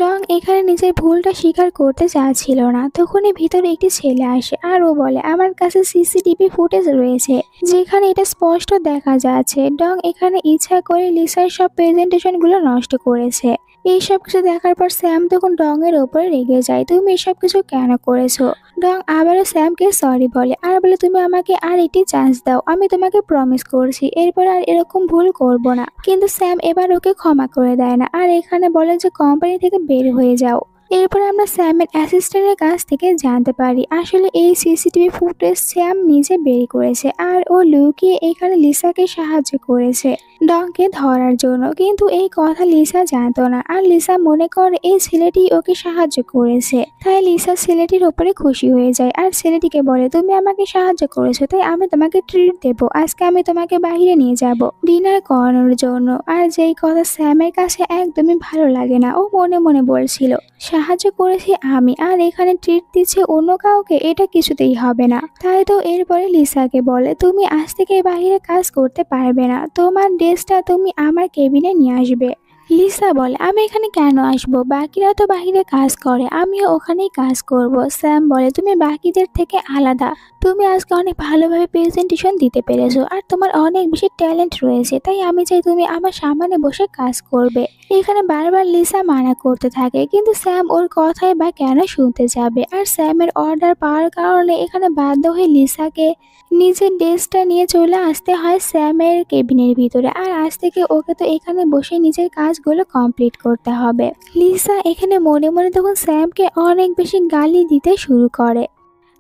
ডং এখানে নিজের ভুলটা স্বীকার করতে চাচ্ছিল না, তখনই ভিতরে একটি ছেলে আসে আর ও বলে, আমার কাছে সিসিটিভি ফুটেজ রয়েছে যেখানে এটা স্পষ্ট দেখা যাচ্ছে ডং এখানে ইচ্ছা করে লিসার সব প্রেজেন্টেশনগুলো নষ্ট করেছে। এইসব কিছু দেখার পর স্যাম তখন ডং এর ওপরে রেগে যায়, তুমি এসব কিছু কেন করেছো? ডং আবারও স্যামকে সরি বলে আর বলে, তুমি আমাকে আর একটি চান্স দাও, আমি তোমাকে প্রমিস করছি এরপর আর এরকম ভুল করব না। কিন্তু স্যাম এবার ওকে ক্ষমা করে দেয় না, আর এখানে বলে যে কোম্পানি থেকে বের হয়ে যাও। এরপর আমরা স্যামের অ্যাসিস্ট্যান্টের কাছ থেকে জানতে পারি আসলে এই সিসিটিভি ফুটেজ স্যাম নিজে বের করেছে, আর ও লুকিয়ে এখানে লিসাকে সাহায্য করেছে ডংকে ধরার জন্য, কিন্তু এই কথা লিসা জানতো না, আর লিসা মনে করে এই ছেলেটি ওকে সাহায্য করেছে, তাই লিসা ছেলেটির উপরে খুশি হয়ে যায় আর ছেলেটিকে বলে, তুমি আমাকে সাহায্য করেছো তাই আমি তোমাকে ট্রিট দেবো, আজকে আমি তোমাকে বাইরে নিয়ে যাব ডিনার করানোর জন্য। আর যেই কথা স্যামের কাছে একদমই ভালো লাগে না, ও মনে মনে বলছিল, সাহায্য করেছি আমি আর এখানে ট্রিট দিচ্ছে অন্য কাউকে, এটা কিছুতেই হবে না। তাই তো এরপরে লিসাকে বলে, তুমি আজ থেকে বাইরে কাজ করতে পারবে না, তোমার ড্রেসটা তুমি আমার কেবিনে নিয়ে আসবে। লিসা বলে, আমি এখানে কেন আসবো, বাকিরা তো বাহিরে কাজ করে, আমিও ওখানেই কাজ করব। স্যাম বলে, তুমি বাকিদের থেকে আলাদা, তুমি আজকে অনেক ভালোভাবে প্রেজেন্টেশন দিতে পেরেছো আর তোমার অনেক বেশি ট্যালেন্ট রয়েছে, তাই আমি চাই তুমি আমার সামনে বসে কাজ করবে। এখানে বারবার লিসা মানা করতে থাকে, কিন্তু স্যাম ওর কথাই বা কেন শুনতে যাবে, আর স্যামের অর্ডার পাওয়ার কারণে এখানে বাধ্য হয়ে লিসাকে নিজের ড্রেসটা নিয়ে চলে আসতে হয় স্যামের কেবিনের ভিতরে, আর আজ থেকে ওকে তো এখানে বসে নিজের কাজগুলো কমপ্লিট করতে হবে। লিসা এখানে মনে মনে তখন স্যামকে অনেক বেশি গালি দিতে শুরু করে,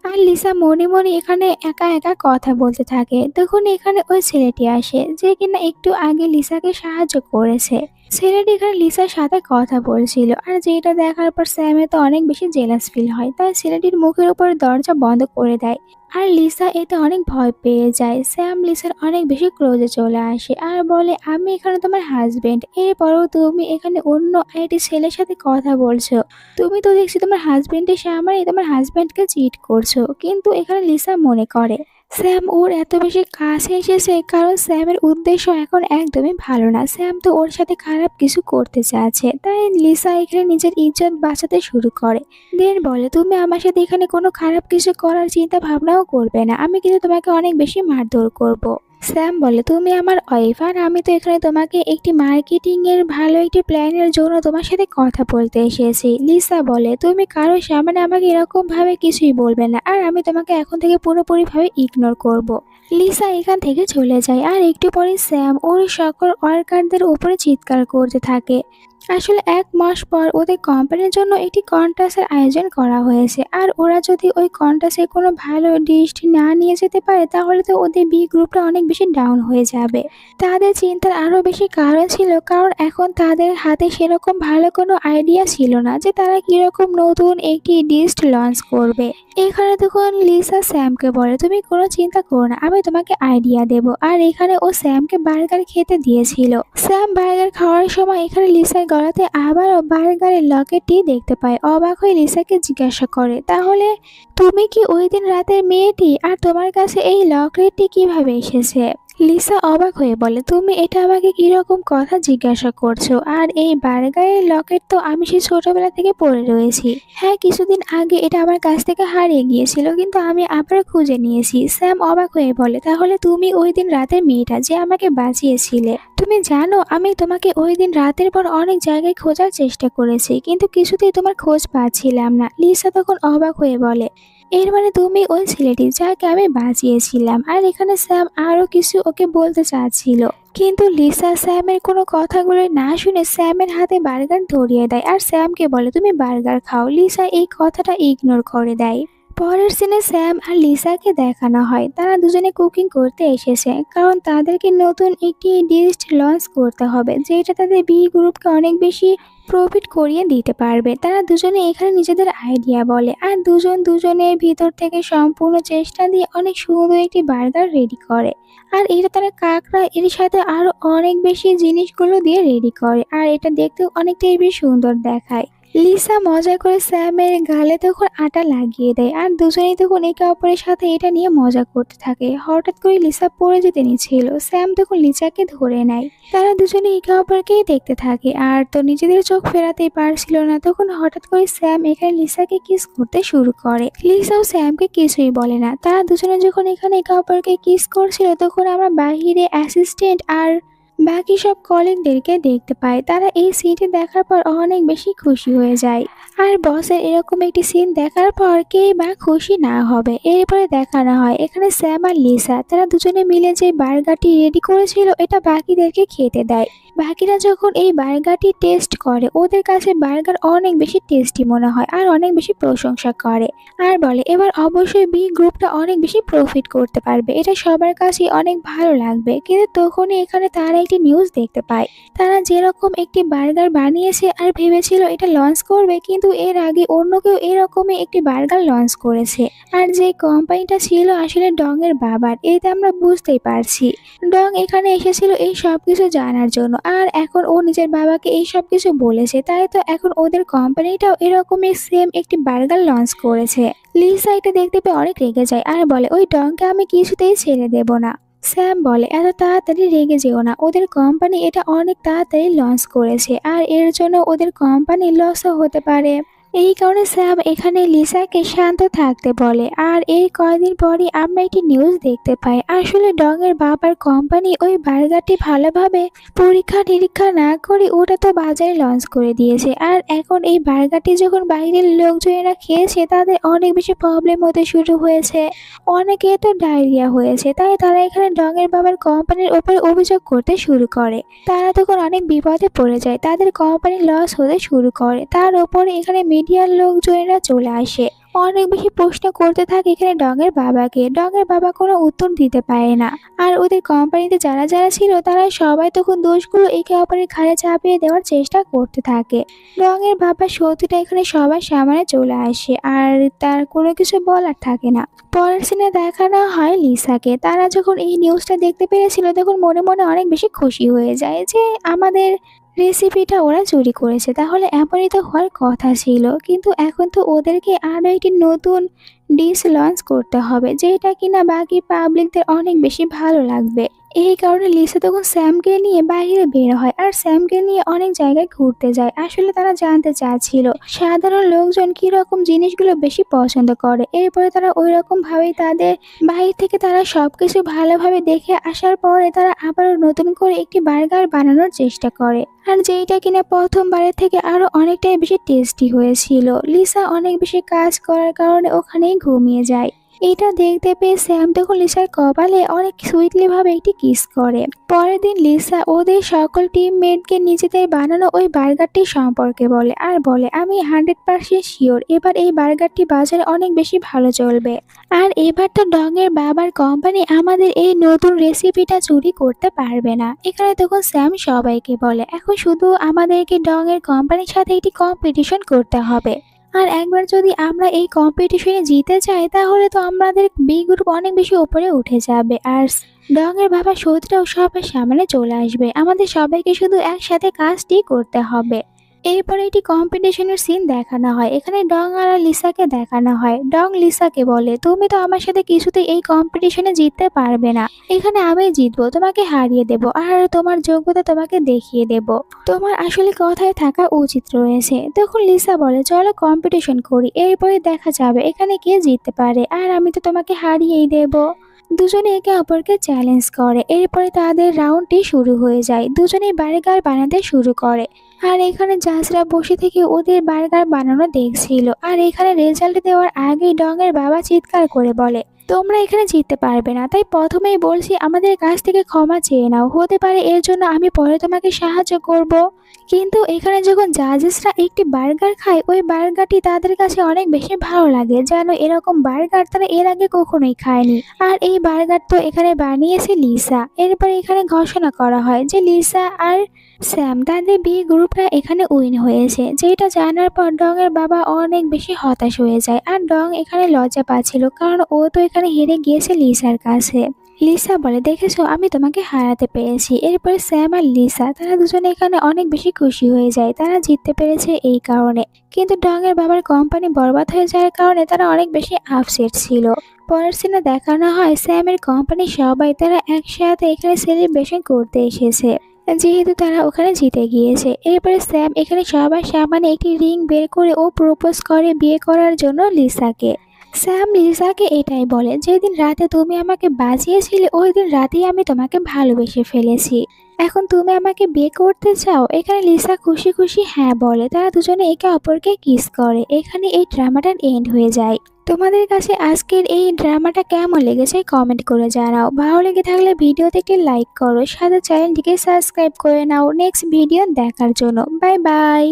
আর লিসা মনে মনে এখানে একা একা কথা বলতে থাকে। তখন এখানে ওই ছেলেটি আসে যে কিনা একটু আগে লিসাকে সাহায্য করেছে। ছেলেটি এখানে লিসার সাথে কথা বলছিল, আর যেটা দেখার পর স্যামের তো অনেক বেশি জেলাস ফিল হয়, তাই ছেলেটির মুখের উপর দরজা বন্ধ করে দেয়, আর লিসা এতে অনেক ভয় পেয়ে যায়। স্যাম লিসার অনেক বেশি ক্লোজে চলে আসে আর বলে, আমি এখানে তোমার হাজবেন্ড, এরপরও তুমি এখানে অন্য আরেকটি ছেলের সাথে কথা বলছো, তুমি তো দেখছি তোমার হাজবেন্ডের সামনে তোমার হাজবেন্ডকে চিট করছো। কিন্তু এখানে লিসা মনে করে স্যাম ওর এত বেশি কাছে এসেছে কারণ স্যামের উদ্দেশ্য এখন একদমই ভালো না, স্যাম তো ওর সাথে খারাপ কিছু করতে চাচ্ছে, তাই লিসা এখানে নিজের ইজ্জত বাঁচাতে শুরু করে। দেন বলে, তুমি আমার সাথে এখানে কোনো খারাপ কিছু করার চিন্তা ভাবনাও করবে না, আমি কিন্তু তোমাকে অনেক বেশি মারধর করব। স্যাম বলে, তুমি আমার ওয়াইফ আর আমি তো এখানে তোমাকে একটি মার্কেটিং এর ভালো একটি প্ল্যানের জন্য তোমার সাথে কথা বলতে এসেছি। লিসা বলে, তুমি কারোর সামনে আমাকে এরকম ভাবে কিছুই বলবে না, আর আমি তোমাকে এখন থেকে পুরোপুরি ভাবে ইগনোর করব। লিসা এখান থেকে চলে যায়, আর একটু পরে স্যাম ওর সকল ওয়ার্কারদের উপরে চিৎকার করতে থাকে, আসলে ১ মাস পর ওদের কোম্পানির জন্য একটি কন্টেস্টের আয়োজন করা হয়েছে। আর ওরা যদি ওই কন্টেস্টে কোনো ভালো ডিশ না নিয়ে যেতে পারে তাহলে তো ওদের বি গ্রুপটা অনেক বেশি ডাউন হয়ে যাবে। তাদের চিন্তার আরও বেশি কারণ ছিল, কারণ এখন তাদের হাতে সেরকম ভালো কোনো আইডিয়া ছিল না যে তারা কিরকম নতুন একটি ডিশ লঞ্চ করবে। এখানে তখন লিসা স্যামকে বলে, তুমি কোনো চিন্তা করো না, আমি তোমাকে আইডিয়া দেব। আর এখানে ও স্যামকে বার্গার খেতে দিয়েছিল। স্যাম বার্গার খাওয়ার সময় এখানে লিসার গলাতে আবারও বার্গারের লকেটটি দেখতে পায়। অবাক হয়ে লিসাকে জিজ্ঞাসা করে, তাহলে তুমি কি ওই দিন রাতের মেয়েটি, আর তোমার কাছে এই লকেটটি কিভাবে এসেছে? লিসা অবাক হয়ে বলে, তুমি এটা আমাকে কিরকম কথা জিজ্ঞাসা করছো? আর এই বার্গারের লকেট তো আমি সেই ছোটবেলা থেকে পরে রয়েছি। হ্যাঁ, কিছুদিন আগে এটা আমার কাছ থেকে হারিয়ে গিয়েছিল, কিন্তু আমি আবার খুঁজে নিয়েছি। স্যাম অবাক হয়ে বলে, তাহলে তুমি ওই দিন রাতের মেয়েটা যে আমাকে বাঁচিয়েছিলে। তুমি জানো আমি তোমাকে ওই দিন রাতের পর অনেক জায়গায় খোঁজার চেষ্টা করেছি, কিন্তু কিছুতেই তোমার খোঁজ পাচ্ছিলাম না। লিসা তখন অবাক হয়ে বলে, এর মানে তুমি ওই ছেলেটি যাকে আমি বাঁচিয়েছিলাম। আর এখানে স্যাম আরো কিছু ওকে বলতে চাচ্ছিল, কিন্তু লিসা স্যামের কোনো কথাগুলো না শুনে স্যামের হাতে বার্গার ধরিয়ে দেয় আর স্যামকে বলে, তুমি বার্গার খাও। লিসা এই কথাটা ইগনোর করে দেয়। পরের সিনে স্যাম আর লিসাকে দেখানো হয় তারা দুজনে কুকিং করতে এসেছে, কারণ তাদেরকে নতুন একটি ডিশ লঞ্চ করতে হবে যেটা তাদের বি গ্রুপকে অনেক বেশি প্রফিট করিয়ে দিতে পারবে। তারা দুজনে এখানে নিজেদের আইডিয়া বলে আর দুজনের ভিতর থেকে সম্পূর্ণ চেষ্টা দিয়ে অনেক সুন্দর একটি বার্গার রেডি করে। আর এটা তারা কাঁকড়া এর সাথে আরো অনেক বেশি জিনিসগুলো দিয়ে রেডি করে, আর এটা দেখতেও অনেকটাই বেশ সুন্দর দেখায়। লিসা মজা করে স্যামের গালে তখন আটা লাগিয়ে দেয় আর দুজনেই তখন একে অপরের সাথে এটা নিয়ে মজা করতে থাকে। হঠাৎ করে লিসা পড়ে যেতে নিচ্ছিল, স্যাম তখন লিসাকে ধরে নেয়। তারা দুজনে একে অপরকেই দেখতে থাকে আর তো নিজেদের চোখ ফেরাতেই পারছিল না। তখন হঠাৎ করে স্যাম এখানে লিসাকে কিস করতে শুরু করে। লিসাও স্যামকে কিছুই বলে না। তারা দুজনে যখন এখানে একে অপরকে কিস করছিল তখন আমরা বাহিরে অ্যাসিস্ট্যান্ট আর বাকি সব কলিগদেরকে দেখতে পায়। তারা এই সিনটি দেখার পর অনেক বেশি খুশি হয়ে যায়। আর বসের এরকম একটি সিন দেখার পর কে বা খুশি না হবে। এরপরে দেখানো হয় এখানে স্যাম আর লিসা তারা দুজনে মিলে যে বার্গারটি রেডি করেছিল এটা বাকিদেরকে খেতে দেয়। বাকিরা যখন এই বার্গারটি টেস্ট করে ওদের কাছে বার্গার অনেক বেশি টেস্টি মনে হয় আর অনেক বেশি প্রশংসা করে আর বলে এবার অবশ্যই বি গ্রুপটা অনেক বেশি প্রফিট করতে পারবে, এটা সবার কাছে অনেক ভালো লাগবে। কিন্তু তখনই এখানে তারা একটি নিউজ দেখতে পায়। তারা যেরকম একটি বার্গার বানিয়েছে আর ভেবেছিল এটা লঞ্চ করবে, কিন্তু এর আগে অন্য কেউ এরকমই একটি বার্গার লঞ্চ করেছে। আর যে কোম্পানিটা ছিল আসলে ডং এর বাবার, এতে আমরা বুঝতেই পারছি ডং এখানে এসেছিল এই সব কিছু জানার জন্য। আর এখন ও নিজের বাবাকে এই সব কিছু বলেছে, তাই তো এখন ওদের কোম্পানিটাও এরকমই সেম একটি বার্গার লঞ্চ করেছে। লিসা এটা দেখতে পেয়ে অনেক রেগে যায় আর বলে, ওই ডংকে আমি কিছুতেই ছেড়ে দেব না। স্যাম বলে, এত তাড়াতাড়ি রেগে যেও না, ওদের কোম্পানি এটা অনেক তাড়াতাড়ি লঞ্চ করেছে আর এর জন্য ওদের কোম্পানি লসও হতে পারে। এই কারণে স্যাম এখানে লিসাকে শান্ত থাকতে বলে। আর এই কয়েকদিন পরই আমরা একটি নিউজ দেখতে পাই আসলে ডং এর বাবার কোম্পানি ওই বার্গারটি ভালোভাবে পরীক্ষা নিরীক্ষা না করে ওটা তো বাজারে লঞ্চ করে দিয়েছে। আর এখন এই বার্গারটি যখন বাইরের লোকজনেরা খেয়েছে তাদের অনেক বেশি প্রবলেম হতে শুরু হয়েছে, অনেকে তো ডায়রিয়া হয়েছে। তাই তারা এখানে ডং এর বাবার কোম্পানির উপরে অভিযোগ করতে শুরু করে। তারা তখন অনেক বিপদে পড়ে যায়, তাদের কোম্পানি লস হতে শুরু করে। তার উপরে এখানে মিডিয়ার লোকজনেরা চলে আসে, অনেক বেশি প্রশ্ন করতে থাকে এখানে ডং এর বাবাকে। ডং এর বাবা কোনো উত্তর দিতে পারে না। আর ওদের কোম্পানিতে যারা যারা ছিল তারা সবাই তখন দোষগুলো একে অপরের ঘাড়ে চাপিয়ে দেওয়ার চেষ্টা করতে থাকে। ডং এর বাবার সত্যিটা এখানে সবার সামনে চলে আসে আর তার কোনো কিছু বলার থাকে না। পরের সিনে দেখানো হয় লিসাকে। তারা যখন এই নিউজটা দেখতে পেরেছিল তখন মনে মনে অনেক বেশি খুশি হয়ে যায় যে আমাদের রেসিপিটা ওরা চুরি করেছে, তাহলে এমনই তো হওয়ার কথা ছিল। কিন্তু এখন তো ওদেরকে আরও একটি নতুন ডিশ লঞ্চ করতে হবে যেটা কিনা বাকি পাবলিকদের অনেক বেশি ভালো লাগবে। এই কারণে লিসা তখন স্যামকে নিয়ে বাইরে বের হয় আর স্যামকে নিয়ে অনেক জায়গায় ঘুরতে যায়। আসলে তারা জানতে চাচ্ছিল সাধারণ লোকজন কি রকম জিনিসগুলো বেশি পছন্দ করে। এরপরে তারা ওই রকম ভাবেই তাদের বাইরে থেকে তারা সবকিছু ভালোভাবে দেখে আসার পরে তারা আবারও নতুন করে একটি বার্গার বানানোর চেষ্টা করে, আর যেইটা কিনা প্রথমবারের থেকে আরো অনেকটাই বেশি টেস্টি হয়েছিল। লিসা অনেক বেশি কাজ করার কারণে ওখানেই ঘুমিয়ে যায়। এটা দেখতে পেয়ে স্যাম তখন লিসার কপালে অনেক সুইটলি ভাবে একটি কিস করে। পরের দিন লিসা ওদের সকল টিমমেটকে নিজেদের বানানো ওই বার্গারটি সম্পর্কে বলে আর বলে, আমি 100% শিওর এবার এই বার্গারটি বাজারে অনেক বেশি ভালো চলবে। আর এবার তো ডং এর বাবার কোম্পানি আমাদের এই নতুন রেসিপিটা চুরি করতে পারবে না। এখানে তখন স্যাম সবাইকে বলে, এখন শুধু আমাদেরকে ডং এর কোম্পানির সাথে একটি কম্পিটিশন করতে হবে। আর একবার যদি আমরা এই কম্পিটিশনে জিতে যাই তাহলে তো আমাদের বি গ্রুপ অনেক বেশি উপরে উঠে যাবে আর ডং এর বাবা শত্রুও সবার সামনে চলে আসবে। আমাদের সবাইকে শুধু একসাথে কাজটি করতে হবে। এরপরে একটি কম্পিটিশনের সিন দেখানো হয়। এখানে ডং আর লিসাকে দেখানো হয়। ডং লিসাকে বলে, তুমি তো আমার সাথে কিছুতেই এই কম্পিটিশনে জিততে পারবে না। এখানে আমি জিতবো, তোমাকে হারিয়ে দেব আর তোমার যোগ্যতা তোমাকে দেখিয়ে দেব। তোমার আসলে কথায় থাকা উচিত রয়েছে। তখন লিসা বলে, চলো কম্পিটিশন করি, এরপরে দেখা যাবে এখানে কে জিততে পারে আর আমি তো তোমাকে হারিয়েই দেব। দুজনে একে অপরকে চ্যালেঞ্জ করে। এরপরে তাদের রাউন্ডটি শুরু হয়ে যায়। দুজনেই বার্গার বানাতে শুরু করে আর এখানে জাজরা বসে থেকে ওদের বার্গার বানানো দেখছিল। আর এখানে রেজাল্ট দেওয়ার আগেই ডং এর বাবা চিৎকার করে বলে, তোমরা এখানে জিততে পারবে না, তাই প্রথমেই বলছি আমাদের কাছ থেকে ক্ষমা চেয়ে নাও। হতে পারে এর জন্য আমি পরে তোমাকে সাহায্য করব। কিন্তু এখানে যখন জাজেসরা একটি বার্গার খায় ওই বার্গারটি তাদের কাছে অনেক বেশি ভালো লাগে, যেন এরকম বার্গার তারা এর আগে কখনোই খায়নি। আর এই বার্গার তো এখানে বানিয়েছে লিসা। এরপর এখানে ঘোষণা করা হয় যে লিসা আর স্যাম তাদের বি গ্রুপটা এখানে উইন হয়েছে। যেটা জানার পর ডং এর বাবা অনেক বেশি হতাশ হয়ে যায় আর ডং এখানে লজ্জা পাচ্ছিল, কারণ ও তো এখানে হেরে গিয়েছে লিসার কাছে। লিসা বলে, দেখেছো আমি তোমাকে হারাতে পেরেছি। এরপরে স্যাম আর লিসা তারা দুজনে এখানে অনেক বেশি খুশি হয়ে যায়, তারা জিততে পেরেছে এই কারণে। কিন্তু ডং এর বাবার কোম্পানি বরবাদ হয়ে যাওয়ার কারণে তারা অনেক বেশি আপসেট ছিল। পরের সিনে দেখানো হয় স্যামের কোম্পানি সবাই তারা একসাথে এখানে সেলিব্রেশন করতে এসেছে, যেহেতু তারা ওখানে জিতে গিয়েছে। এরপরে স্যাম এখানে সবার সামনে একটি রিং বের করে ও প্রপোজ করে বিয়ে করার জন্য লিসাকে। স্যাম লিসাকে এটাই বলে, যেদিন রাতে তুমি আমাকে বাঁচিয়েছিলে ওই দিন রাতেই আমি তোমাকে ভালোবেসে ফেলেছি। এখন তুমি আমাকে বিয়ে করতে চাও? এখানে লিসা খুশি খুশি হ্যাঁ বলে। তারা দুজনে একে অপরকে কিস করে। এখানে এই ড্রামাটার এন্ড হয়ে যায়। তোমাদের কাছে আজকের এই ড্রামাটা কেমন লেগেছে কমেন্ট করে জানাও। ভালো লেগে থাকলে ভিডিওতে একটি লাইক করো, সাথে চ্যানেলটিকে সাবস্ক্রাইব করে নাও নেক্সট ভিডিও দেখার জন্য। Bye bye.